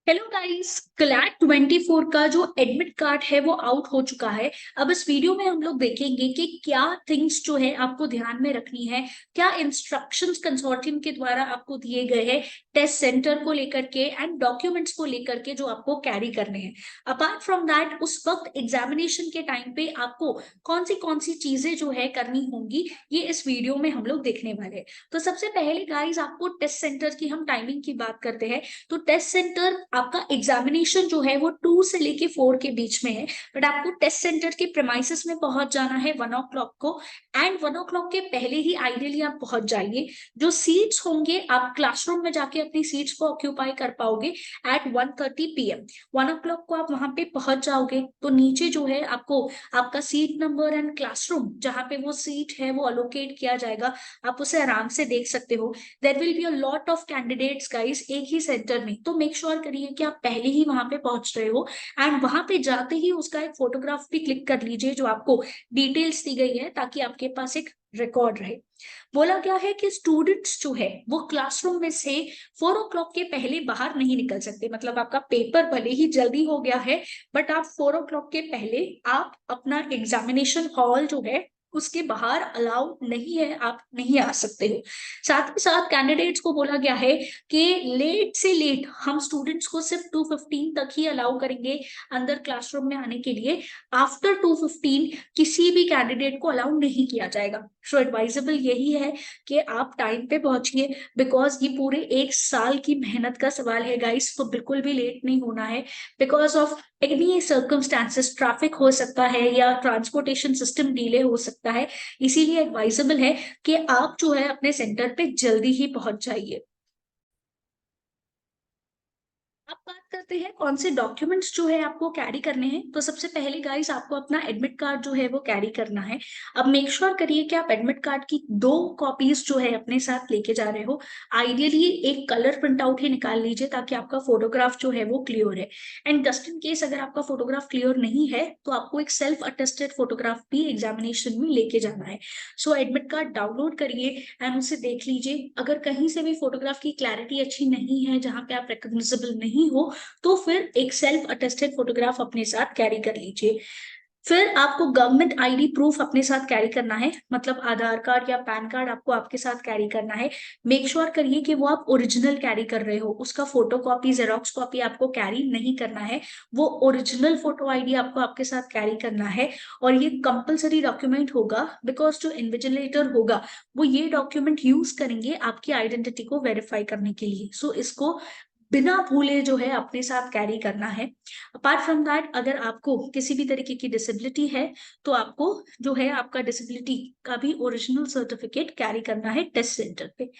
Hello guys, CLAT 24 का जो admit card है वो आउट हो चुका है। अब इस वीडियो में हम लोग देखेंगे कि क्या थिंग्स जो है आपको ध्यान में रखनी है, क्या इंस्ट्रक्शंस कंसोर्टियम के द्वारा आपको दिए गए हैं टेस्ट सेंटर को लेकर के एंड डॉक्यूमेंट्स को लेकर के जो आपको कैरी करने हैं। अपार्ट फ्रॉम दैट, उस वक्त एग्जामिनेशन के टाइम पे आपको कौन सी चीजें जो है करनी होंगी, ये इस वीडियो में हम लोग देखने वाले हैं। तो सबसे पहले गाइस, आपको टेस्ट सेंटर की हम टाइमिंग की बात करते हैं। तो टेस्ट सेंटर आपका एग्जामिनेशन जो है वो 2 से लेके 4 के बीच में है, बट आपको टेस्ट सेंटर के प्रेमाइसिस में पहुंच जाना है 1 o'clock को। एंड 1 o'clock के पहले ही आइडियली आप पहुंच जाइए। जो सीट्स होंगे, आप क्लासरूम में जाके अपनी सीट्स को ऑक्यूपाई कर पाओगे एट 1:30 PM। 1 o'clock को आप वहां पे पहुंच जाओगे तो नीचे जो है आपको आपका सीट नंबर एंड क्लासरूम जहां पे वो सीट है वो अलोकेट किया जाएगा, आप उसे आराम से देख सकते हो। There will be a lot of candidates guys एक ही सेंटर में, तो मेक श्योर करिए कि आप पहले ही वहां पे पहुंच रहे हो। एंड वहां पे जाते ही उसका एक फोटोग्राफ भी क्लिक कर लीजिए जो आपको डिटेल्स दी गई है, ताकि आपके पास एक रिकॉर्ड रहे। बोला गया है कि स्टूडेंट्स जो है वो क्लासरूम में से 4 o'clock के पहले बाहर नहीं निकल सकते। मतलब आपका पेपर भले ही जल्दी हो गया है, बट आप 4 o'clock के पहले आप अपना एग्जामिनेशन हॉल जो है उसके बाहर अलाउ नहीं है, आप नहीं आ सकते हो। साथ ही साथ कैंडिडेट्स को बोला गया है कि लेट से लेट हम स्टूडेंट्स को सिर्फ 2:15 तक ही अलाउ करेंगे अंदर क्लासरूम में आने के लिए। आफ्टर 2:15 किसी भी कैंडिडेट को अलाउ नहीं किया जाएगा। सो एडवाइजेबल यही है कि आप टाइम पे पहुंचिए, बिकॉज ये पूरे 1 साल की मेहनत का सवाल है गाइस। तो बिल्कुल भी लेट नहीं होना है। Because of any circumstances, traffic हो सकता है या ट्रांसपोर्टेशन सिस्टम डिले हो सकता है, इसीलिए एडवाइजेबल है कि आप जो है अपने सेंटर पे जल्दी ही पहुंच जाइए। अब बात करते हैं कौन से डॉक्यूमेंट्स जो है आपको कैरी करने हैं। तो सबसे पहले गाइस, आपको अपना एडमिट कार्ड जो है वो कैरी करना है। अब मेक श्योर करिए कि आप एडमिट कार्ड की 2 कॉपीज जो है अपने साथ लेके जा रहे हो। आइडियली एक कलर प्रिंट आउट ही निकाल लीजिए ताकि आपका फोटोग्राफ जो है वो क्लियर है। एंड जस्ट इन केस अगर आपका फोटोग्राफ क्लियर नहीं है तो आपको एक सेल्फ अटेस्टेड फोटोग्राफ भी एग्जामिनेशन में लेके जाना है। सो एडमिट कार्ड डाउनलोड करिए एंड उसे देख लीजिए। अगर कहीं से भी फोटोग्राफ की क्लैरिटी अच्छी नहीं है, जहां पे आप रिकॉग्नाइजेबल नहीं हो, तो फिर एक सेल्फ अटेस्टेड फोटोग्राफ अपने साथ कैरी कर लीजिए। फिर आपको गवर्नमेंट आईडी प्रूफ अपने साथ कैरी करना है, मतलब आधार कार्ड या पैन कार्ड आपको आपके साथ कैरी करना है। मेक श्योर करिए कि वो आप ओरिजिनल कैरी कर रहे हो, उसका फोटो कॉपी जेरोक्स कॉपी आपको कैरी नहीं करना है। वो ओरिजिनल फोटो आईडी आपको आपके साथ कैरी करना है। और ये कंपलसरी डॉक्यूमेंट होगा, बिकॉज जो इन्विजिलेटर होगा वो ये डॉक्यूमेंट यूज करेंगे आपकी आइडेंटिटी को वेरीफाई करने के लिए। सो इसको बिना भूले जो है अपने साथ कैरी करना है। अपार्ट फ्रॉम दैट, अगर आपको किसी भी तरीके की डिसेबिलिटी है तो आपको जो है आपका डिसेबिलिटी का भी ओरिजिनल सर्टिफिकेट कैरी करना है टेस्ट सेंटर पे।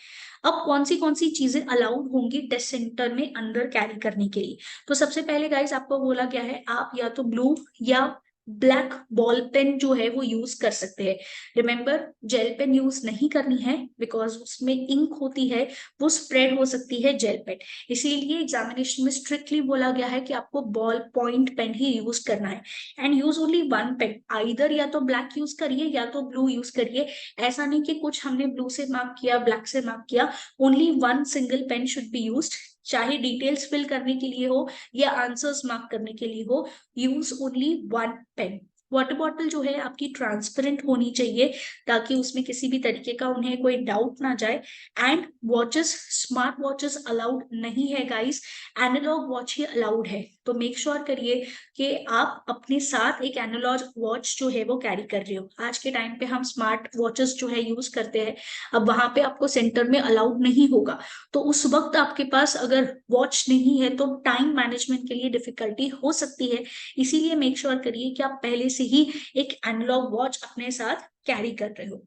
अब कौन सी चीजें अलाउड होंगी टेस्ट सेंटर में अंदर कैरी करने के लिए। तो सबसे पहले गाइस, आपको बोला गया है आप या तो ब्लू या ब्लैक बॉल पेन जो है वो यूज कर सकते हैं। रिमेंबर, जेल पेन यूज नहीं करनी है, बिकॉज उसमें इंक होती है, वो स्प्रेड हो सकती है जेल पेन। इसीलिए एग्जामिनेशन में स्ट्रिक्टली बोला गया है कि आपको बॉल पॉइंट पेन ही यूज करना है। And use only one pen, either या तो ब्लैक यूज करिए या तो ब्लू यूज करिए। ऐसा नहीं कि कुछ हमने ब्लू से मार्क किया, ब्लैक से मार्क किया। Only one single pen should be used, चाहे डिटेल्स फिल करने के लिए हो या आंसर्स मार्क करने के लिए हो। Use only one pen. Water bottle जो है आपकी ट्रांसपेरेंट होनी चाहिए, ताकि उसमें किसी भी तरीके का उन्हें कोई डाउट ना जाए। And watches, smart watches allowed नहीं है गाइस, एनालॉग वॉच ही अलाउड है। तो मेक श्योर करिए कि आप अपने साथ एक एनालॉग वॉच जो है वो कैरी कर रहे हो। आज के टाइम पे हम स्मार्ट वॉचेस जो है यूज करते हैं, अब वहां पे आपको सेंटर में अलाउड नहीं होगा। तो उस वक्त आपके पास अगर वॉच नहीं है तो टाइम मैनेजमेंट के लिए डिफिकल्टी हो सकती है। इसीलिए मेक श्योर करिए कि आप पहले से ही एक एनालॉग वॉच अपने साथ कैरी कर रहे हो।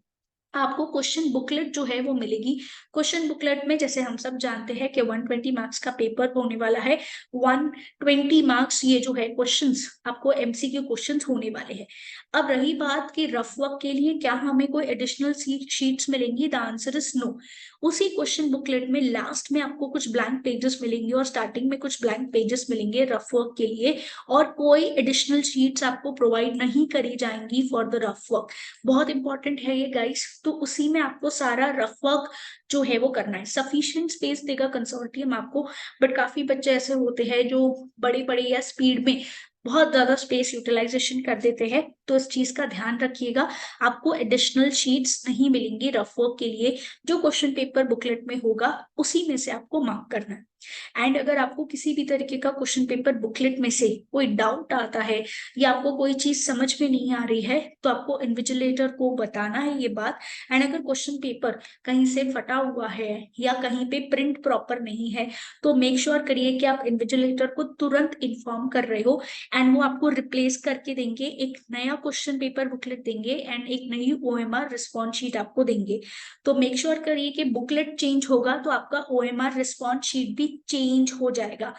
आपको क्वेश्चन बुकलेट जो है वो मिलेगी। क्वेश्चन बुकलेट में जैसे हम सब जानते हैं कि 120 मार्क्स का पेपर होने वाला है। 120 मार्क्स ये जो है क्वेश्चंस आपको एमसीक्यू क्वेश्चंस होने वाले हैं। अब रही बात कि रफ वर्क के लिए क्या हमें कोई एडिशनल शीट्स मिलेंगी, द आंसर इज नो। उसी क्वेश्चन बुकलेट में लास्ट में आपको कुछ ब्लैंक पेजेस मिलेंगे और स्टार्टिंग में कुछ ब्लैंक पेजेस मिलेंगे रफ वर्क के लिए, और कोई एडिशनल शीट्स आपको प्रोवाइड नहीं करी जाएंगी फॉर द रफ वर्क। बहुत इंपॉर्टेंट है ये गाइस। तो उसी में आपको सारा रफ वर्क जो है वो करना है। सफिशिएंट स्पेस देगा कंसोर्टियम आपको, बट काफी बच्चे ऐसे होते हैं जो बड़े बड़े या स्पीड में बहुत ज्यादा स्पेस यूटिलाइजेशन कर देते हैं, तो इस चीज का ध्यान रखिएगा। आपको एडिशनल शीट्स नहीं मिलेंगी रफ वर्क के लिए। जो क्वेश्चन पेपर बुकलेट में होगा उसी में से आपको मार्क करना है। एंड अगर आपको किसी भी तरीके का क्वेश्चन पेपर बुकलेट में से कोई डाउट आता है या आपको कोई चीज समझ में नहीं आ रही है, तो आपको इन्विजिलेटर को बताना है ये बात। एंड अगर क्वेश्चन पेपर कहीं से फटा हुआ है या कहीं पे प्रिंट प्रॉपर नहीं है, तो मेक श्योर करिए कि आप इन्विजिलेटर को तुरंत इन्फॉर्म कर रहे हो, एंड वो आपको रिप्लेस करके देंगे, एक नया क्वेश्चन पेपर बुकलेट देंगे एंड एक नई ओएमआर रिस्पॉन्स शीट आपको देंगे। तो मेक श्योर करिए कि बुकलेट चेंज होगा तो आपका ओएमआर रिस्पॉन्स शीट भी चेंज हो जाएगा।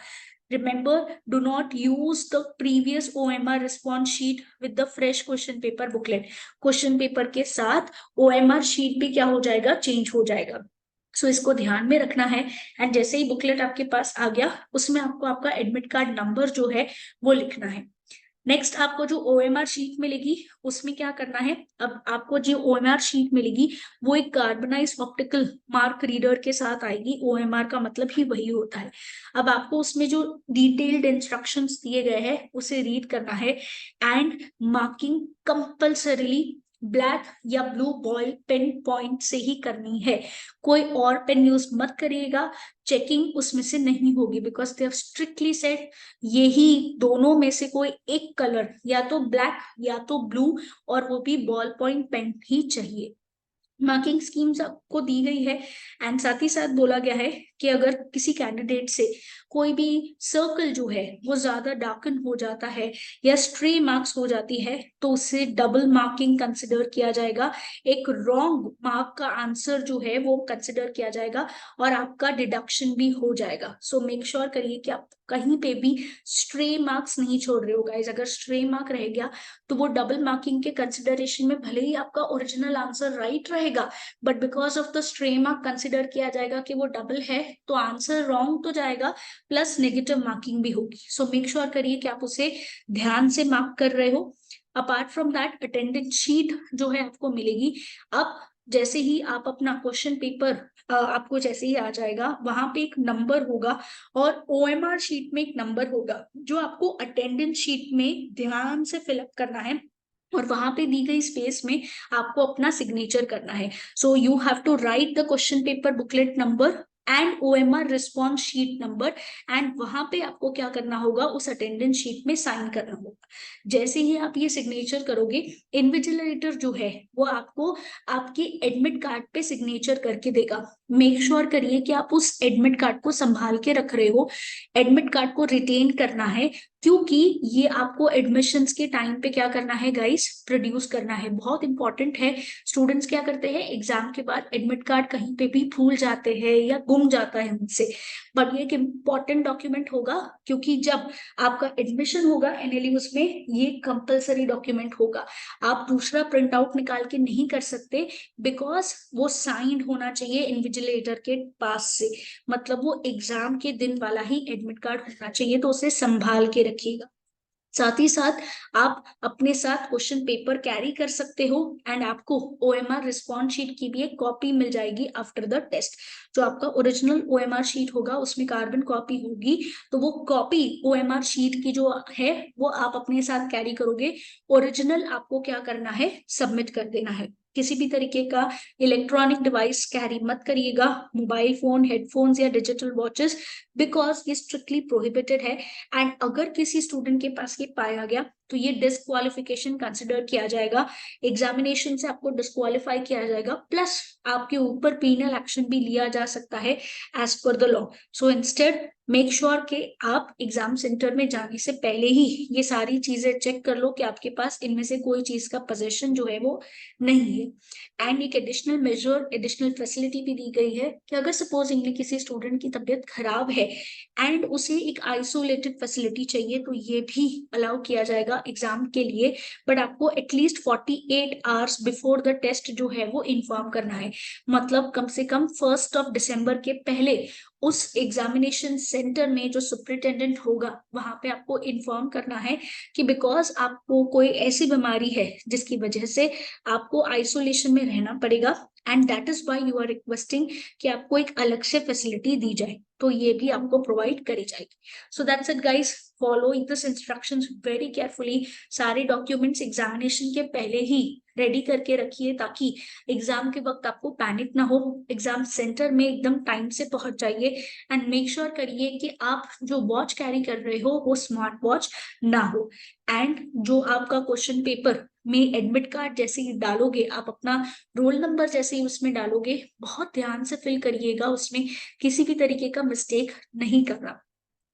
Remember, do not use the previous OMR response sheet with the fresh question paper booklet. Question paper के साथ OMR शीट भी क्या हो जाएगा, चेंज हो जाएगा। सो इसको ध्यान में रखना है। एंड जैसे ही बुकलेट आपके पास आ गया, उसमें आपको आपका एडमिट कार्ड नंबर जो है वो लिखना है। नेक्स्ट आपको जो ओएमआर शीट मिलेगी उसमें क्या करना है, अब आपको जो ओएमआर शीट मिलेगी वो एक कार्बनाइज ऑप्टिकल मार्क रीडर के साथ आएगी। ओएमआर का मतलब ही वही होता है। अब आपको उसमें जो डिटेल्ड इंस्ट्रक्शंस दिए गए हैं उसे रीड करना है, एंड मार्किंग कंपल्सरीली ब्लैक या ब्लू बॉल पेन पॉइंट से ही करनी है। कोई और पेन यूज मत करिएगा, चेकिंग उसमें से नहीं होगी, because they have strictly said यही दोनों में से कोई एक कलर, या तो ब्लैक या तो ब्लू, और वो भी बॉल पॉइंट पेन ही चाहिए। मार्किंग स्कीम्स आपको दी गई है। एंड साथ ही साथ बोला गया है कि अगर किसी कैंडिडेट से कोई भी सर्कल जो है वो ज्यादा डार्कन हो जाता है या स्ट्रे मार्क्स हो जाती है, तो उसे डबल मार्किंग कंसिडर किया जाएगा। एक रॉन्ग मार्क का आंसर जो है वो कंसिडर किया जाएगा और आपका डिडक्शन भी हो जाएगा। सो मेक श्योर करिए कि आप कहीं पे भी स्ट्रे मार्क्स नहीं छोड़ रहे हो गाइज। अगर स्ट्रे मार्क रह गया तो वो डबल मार्किंग के कंसिडरेशन में भले ही आपका ओरिजिनल आंसर राइट रहेगा, but because of the stray mark consider किया जाएगा कि वो डबल है, तो आंसर रॉन्ग तो जाएगा प्लस नेगेटिव मार्किंग भी होगी। सो मेक श्योर करिए कि आप उसे ध्यान से मार्क कर रहे हो। Apart from that attendance sheet जो है आपको मिलेगी। अब जैसे ही आप अपना क्वेश्चन पेपर आपको जैसे ही आ जाएगा, वहां पे एक नंबर होगा और ओएमआर शीट में एक नंबर होगा जो आपको अटेंडेंस शीट में ध्यान से फिलअप करना है, और वहां पे दी गई स्पेस में आपको अपना सिग्नेचर करना है। So you have to write the question paper booklet number and OMR response sheet number, and वहां पे आपको क्या करना होगा, उस अटेंडेंस शीट में साइन करना होगा। जैसे ही आप ये सिग्नेचर करोगे, इन्विजिलेटर जो है वो आपको आपके एडमिट कार्ड पे सिग्नेचर करके देगा। मेक श्योर करिए कि आप उस एडमिट कार्ड को संभाल के रख रहे हो। एडमिट कार्ड को रिटेन करना है, क्योंकि ये आपको एडमिशंस के टाइम पे क्या करना है गाइस, प्रोड्यूस करना है। बहुत इंपॉर्टेंट है। स्टूडेंट्स क्या करते हैं, एग्जाम के बाद एडमिट कार्ड कहीं पे भी भूल जाते हैं या गुम जाता है उनसे, बट ये एक इम्पॉर्टेंट डॉक्यूमेंट होगा, क्योंकि जब आपका एडमिशन होगा एनएलयू में ये कंपलसरी डॉक्यूमेंट होगा। आप दूसरा प्रिंट आउट निकाल के नहीं कर सकते, बिकॉज वो साइंड होना चाहिए इन्विजिलेटर के पास से, मतलब वो एग्जाम के दिन वाला ही एडमिट कार्ड होना चाहिए, तो उसे संभाल के रखिएगा। साथ ही साथ आप अपने साथ क्वेश्चन पेपर कैरी कर सकते हो, एंड आपको ओएमआर रिस्पॉन्स शीट की भी एक कॉपी मिल जाएगी आफ्टर द टेस्ट। जो आपका ओरिजिनल ओएमआर शीट होगा उसमें कार्बन कॉपी होगी, तो वो कॉपी ओएमआर शीट की जो है वो आप अपने साथ कैरी करोगे। ओरिजिनल आपको क्या करना है, सबमिट कर देना है। किसी भी तरीके का इलेक्ट्रॉनिक डिवाइस कैरी मत करिएगा, मोबाइल फोन, हेडफोन्स या डिजिटल वॉचेस, बिकॉज ये स्ट्रिक्टली प्रोहिबिटेड है। एंड अगर किसी स्टूडेंट के पास ये पाया गया तो ये डिस्क्वालिफिकेशन कंसिडर किया जाएगा, एग्जामिनेशन से आपको डिस्क्वालीफाई किया जाएगा, प्लस आपके ऊपर पीनल एक्शन भी लिया जा सकता है as per the law. So instead make sure कि आप एग्जाम सेंटर में जाने से पहले ही ये सारी चीजें चेक कर लो कि आपके पास इनमें से कोई चीज का पोजेशन जो है वो नहीं है। एंड एक एडिशनल मेजर, एडिशनल फैसिलिटी भी दी गई है कि अगर सपोजिंगली किसी स्टूडेंट की तबीयत खराब है एंड उसे एक आइसोलेटेड फैसिलिटी चाहिए, तो ये भी अलाउ किया जाएगा। पड़ेगा एग्जाम के लिए, बट आपको at least 48 hours before the test जो है वो इन्फॉर्म करना है। मतलब कम से कम 1 दिसंबर के पहले उस एग्जामिनेशन सेंटर में जो सुपरिटेंडेंट होगा वहां पे आपको इन्फॉर्म करना है कि बिकॉज आपको कोई ऐसी बीमारी है जिसकी वजह से आपको आइसोलेशन में रहना पड़ेगा, and that is why you are requesting कि आपको एक अलग से फैसिलिटी दी जाए, तो ये भी आपको प्रोवाइड करी जाएगी। सो that's it guys, follow this instructions very carefully. सारे डॉक्यूमेंट्स एग्जामिनेशन के पहले ही रेडी करके रखिए ताकि एग्जाम के वक्त आपको पैनिक ना हो। एग्जाम सेंटर में एकदम टाइम से पहुंच जाइए, एंड मेक श्योर करिए कि आप जो वॉच कैरी कर रहे हो वो स्मार्ट वॉच ना हो। एंड जो आपका क्वेश्चन पेपर में एडमिट कार्ड जैसे ही डालोगे, आप अपना रोल नंबर जैसे ही उसमें डालोगे, बहुत ध्यान से फिल करिएगा, उसमें किसी भी तरीके का मिस्टेक नहीं करना।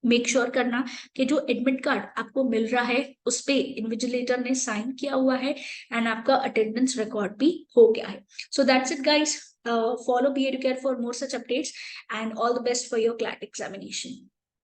मेक श्योर करना कि जो एडमिट कार्ड आपको मिल रहा है उस पे इन्विजिलेटर ने साइन किया हुआ है एंड आपका अटेंडेंस रिकॉर्ड भी हो गया है। So that's it guys, follow B Educare for more such updates, and all the best for your CLAT examination.